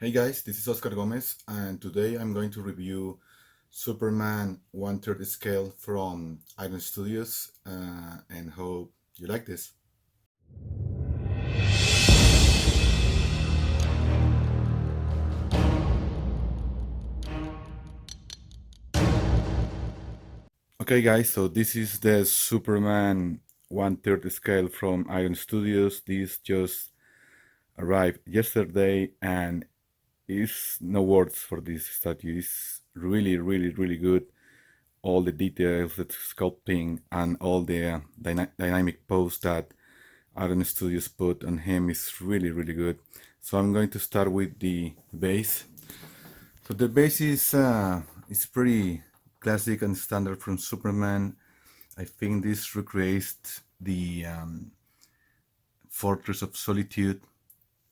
Hey guys, this is Oscar Gomez, and today I'm going to review Superman 1/3 scale from Iron Studios, and hope you like this. Okay guys, so this is the Superman 1/3 scale from Iron Studios. This just arrived yesterday, and is no words for this statue. It's really good. All the details, the sculpting, and all the dynamic pose that Aaron Studios put on him is really good. So I'm going to start with the base. So the base is pretty classic and standard from Superman. I think this recreates the Fortress of Solitude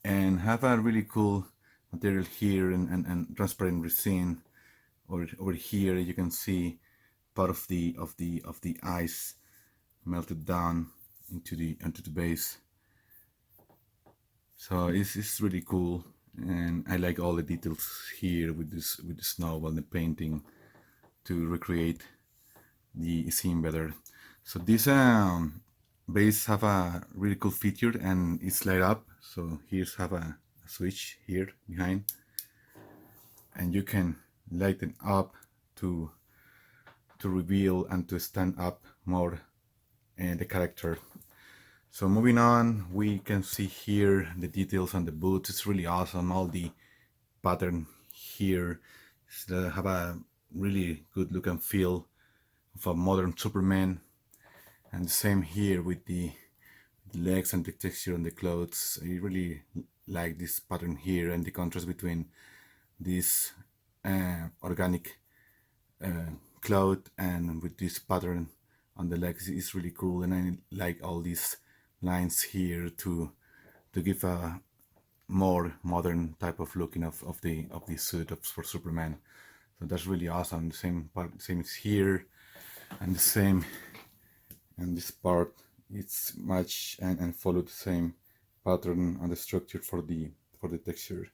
and have a really cool material here and transparent resin. Over here you can see part of the ice melted down into the base. So it's really cool, and I like all the details here with the snow and the painting to recreate the scene better. So this base have a really cool feature, and it's light up. So here's have a switch here behind, and you can light it up to reveal and to stand up more the character. So moving on, we can see here the details on the boots. It's really awesome. All the pattern here have a really good look and feel of a modern Superman. And the same here with the legs and the texture on the clothes. I really like this pattern here and the contrast between this organic cloth and with this pattern on the legs is really cool. And I like all these lines here to give a more modern type of looking of the suit for Superman. So that's really awesome. The same part, same is here, and the same and this part. It's match and follow the same pattern and the structure for the texture.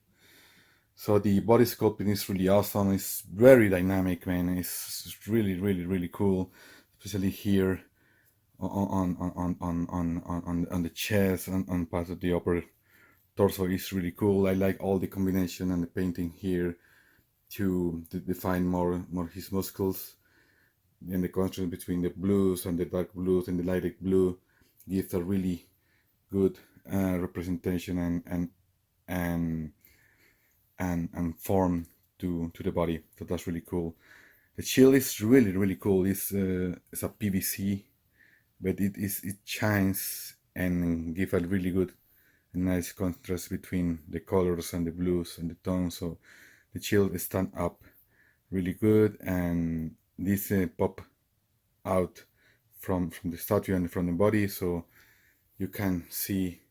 So the body sculpting is really awesome. It's very dynamic, man. It's really cool, especially here on the chest and on part of the upper torso is really cool. I like all the combination and the painting here to define more his muscles, and the contrast between the blues and the dark blues and the light blue gives a really good representation and and form to the body. So that's really cool. The shield is really cool. It's a PVC, but it shines and give a really good and nice contrast between the colors and the blues and the tones. So the shield stand up really good, and this pop out from the statue and from the body, so you can see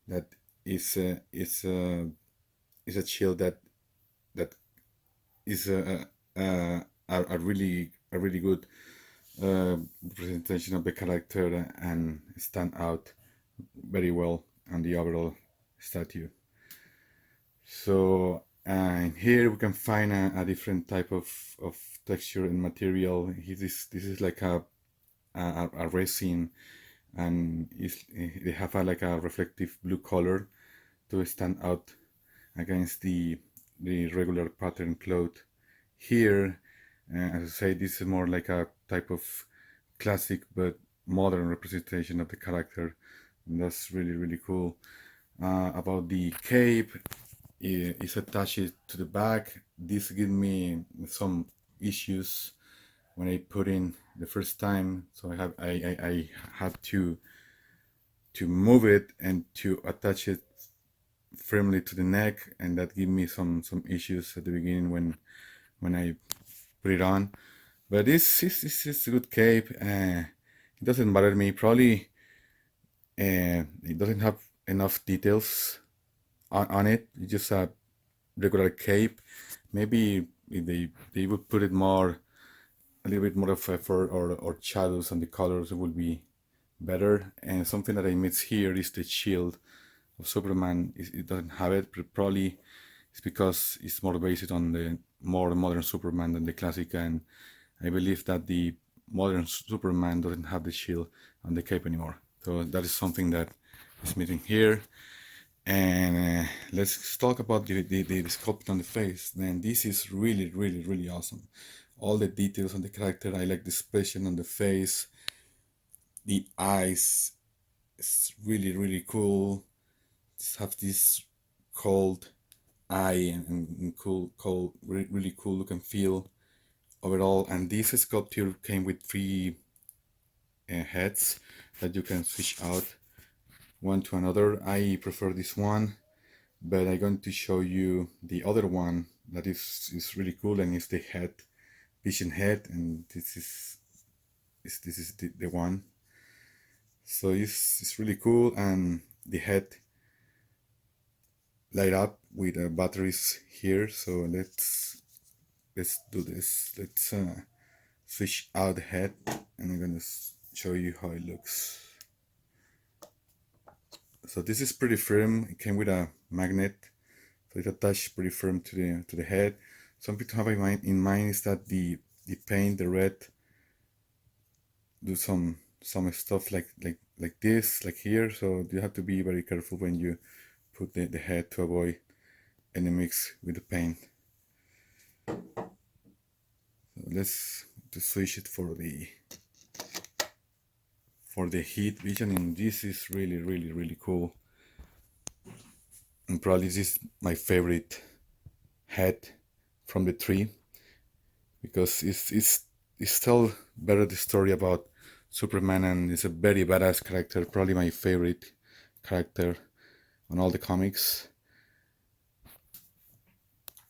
that it's a shield that is a really good representation of the character and stand out very well on the overall statue. So here we can find a different type of texture and material. This is like a resin, and they have like a reflective blue color to stand out against the regular pattern cloth. Here, as I say, this is more like a type of classic but modern representation of the character. And that's really cool. About the cape, it's attached to the back. This gave me some issues when I put in the first time, so I had to move it and to attach it firmly to the neck, and that gave me some issues at the beginning when I put it on. But this is a good cape. It doesn't bother me. Probably it doesn't have enough details on it. It's just a regular cape. Maybe if they would put it more, a little bit more of effort or shadows on the colors, it would be better. And something that I miss here is the shield of Superman. It doesn't have it, but probably It's because it's more based on the more modern Superman than the classic, and I believe that the modern Superman doesn't have the shield and the cape anymore. So that is something that is missing here. And let's talk about the sculpt on the face. Then this is really, really, really awesome. All the details on the character. I like the expression on the face, the eyes. It's really, really cool. Just have this cold eye and cool, really cool look and feel overall. And this sculpture came with three heads that you can switch out one to another. I prefer this one, but I'm going to show you the other one that is really cool, and it's the head, vision head, and this is the one. So it's really cool, and the head light up with batteries here. So let's do this. Let's switch out the head, and I'm gonna show you how it looks. So this is pretty firm. It came with a magnet, so it's attached pretty firm to the head. Something to have in mind is that the paint, the red, do some stuff like this, like here. So you have to be very careful when you put the head to avoid any mix with the paint. So let's switch it for the heat vision, and this is really, really, really cool. And probably this is my favorite head from the three, because it's still better the story about Superman, and it's a very badass character, probably my favorite character on all the comics.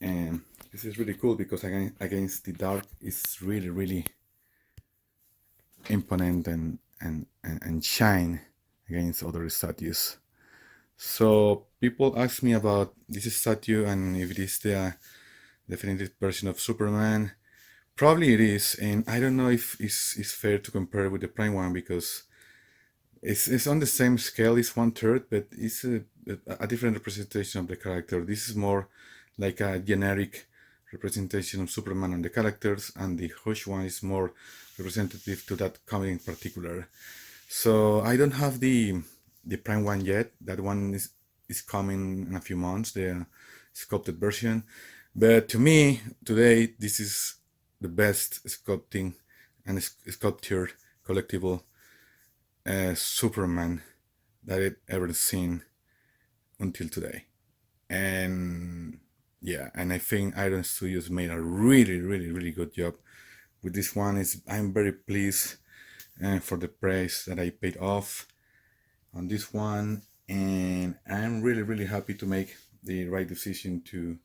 And this is really cool because against the dark, it's really, really imponent and shine against other statues. So people ask me about this statue and if it is the definitive version of Superman. Probably it is, and I don't know if it's fair to compare with the Prime one, because it's on the same scale. It's 1/3, but it's a different representation of the character. This is more like a generic representation of Superman and the characters, and the Hush one is more representative to that comic in particular. So I don't have the Prime one yet. That one is coming in a few months, the sculpted version. But to me, today, this is the best sculpting and sculptured collectible Superman that I've ever seen until today. And yeah, and I think Iron Studios made a really, really, really good job with this one. I'm very pleased for the price that I paid off on this one, and I'm really, really happy to make the right decision to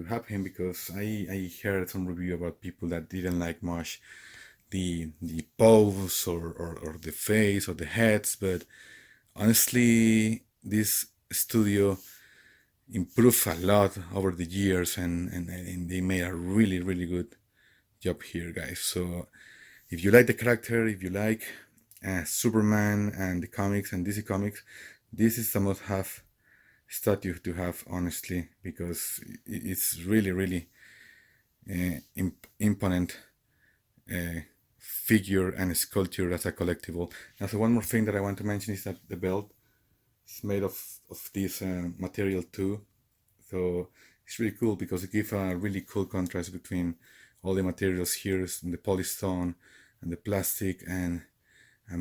have him, because I heard some review about people that didn't like much the pose or the face or the heads, but honestly, this studio improved a lot over the years, and they made a really, really good job here, guys. So if you like the character, if you like Superman and the comics and DC Comics, this is a must-have statue to have, honestly, because it's really, really imponent figure and sculpture as a collectible. Now, so one more thing that I want to mention is that the belt is made of this material too. So it's really cool because it gives a really cool contrast between all the materials here, the polystone and the plastic, and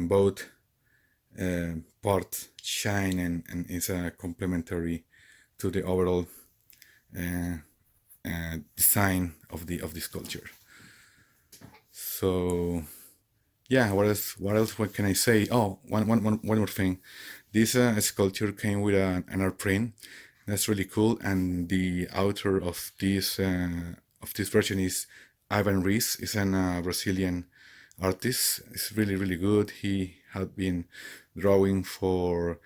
both parts shine, and it's complementary to the overall design of the sculpture. So yeah, what can I say? Oh, one more thing. This sculpture came with an art print. That's really cool, and the author of this version is Ivan Reis. He's a Brazilian artist. It's really, really good. He had been drawing for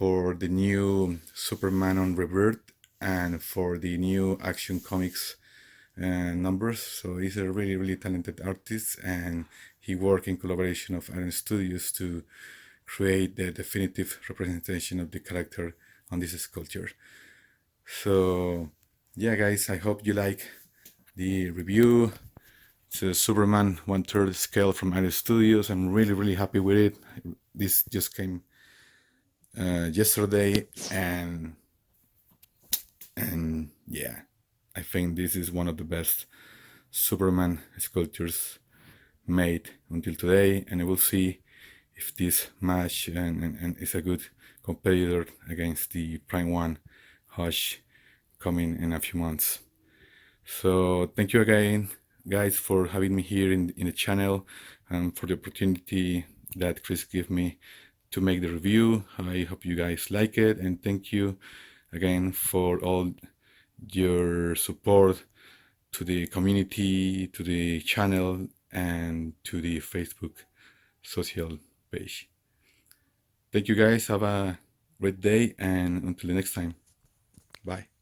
the new Superman on Rebirth and for the new Action Comics numbers. So he's a really, really talented artist, and he worked in collaboration of Iron Studios to create the definitive representation of the character on this sculpture. So yeah, guys, I hope you like the review. It's a Superman 1/3 scale from Iris Studios. I'm really happy with it. This just came yesterday, and yeah, I think this is one of the best Superman sculptures made until today, and I will see if this match and is a good competitor against the Prime 1 Hush coming in a few months. So thank you again, guys, for having me here in the channel and for the opportunity that Chris gave me to make the review. I hope you guys like it, and thank you again for all your support to the community, to the channel, and to the Facebook social page. Thank you, guys. Have a great day, and until the next time. Bye.